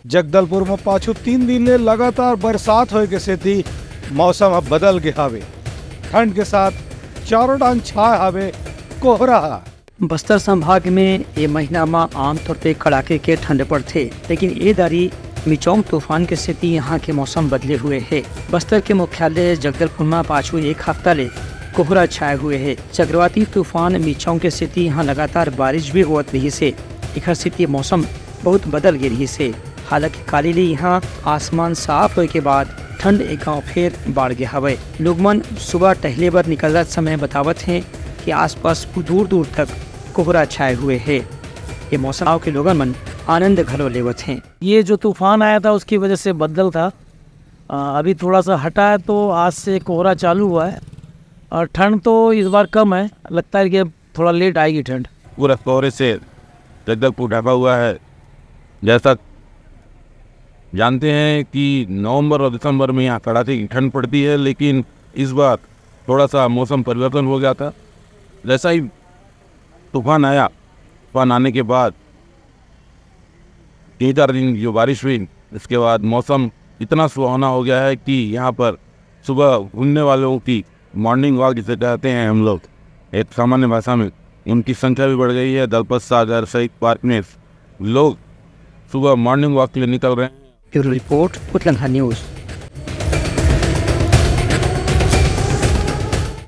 जगदलपुर में पाछू 3 दिन ले लगातार बरसात होए के सेती मौसम अब बदल गया हवे। ठंड के साथ चारों डांग छाए हवे कोहरा। बस्तर संभाग में ये महीना में आमतौर पे कड़ाके के ठंड पड़ते, लेकिन ये दारी मिचोंग तूफान के स्थिति यहाँ के मौसम बदले हुए है। बस्तर के मुख्यालय जगदलपुर में पाछू एक हफ्ता ले कोहरा छाए हुए है। चक्रवाती तूफान मिचोंग के स्थिति यहाँ लगातार बारिश भी होत रही से एक स्थिति मौसम बहुत बदल गई रही से। हालांकि काली ले यहाँ आसमान साफ होए के बाद ठंड एक गाँव फिर बढ़ गया हवे। लोगमन सुबह टहले बर निकलत समय बतावत हैं कि आसपास दूर दूर तक कोहरा छाए हुए है। ये मौसम के लोगन मन आनंद घलो लेवत हैं। ये जो तूफान आया था उसकी वजह से बदल था, अभी थोड़ा सा हटा है तो आज से कोहरा चालू हुआ है और ठंड तो इस बार कम है, लगता है कि थोड़ा लेट आएगी ठंड। पूरा कोहरे से जगदलपुर ढका हुआ है। जैसा जानते हैं कि नवंबर और दिसंबर में यहाँ कड़ाके की ठंड पड़ती है, लेकिन इस बार थोड़ा सा मौसम परिवर्तन हो गया था। जैसा ही तूफान आया, तूफान आने के बाद 3-4 दिन जो बारिश हुई, इसके बाद मौसम इतना सुहावना हो गया है कि यहाँ पर सुबह घूमने वालों की मॉर्निंग वॉक जिसे कहते हैं हम लोग एक सामान्य भाषा में, उनकी संख्या भी बढ़ गई है। दलपत सागर शहीद पार्क में लोग सुबह मॉर्निंग वॉक के लिए निकल रहे हैं। ब्यूरो रिपोर्ट, उतलंघा न्यूज़।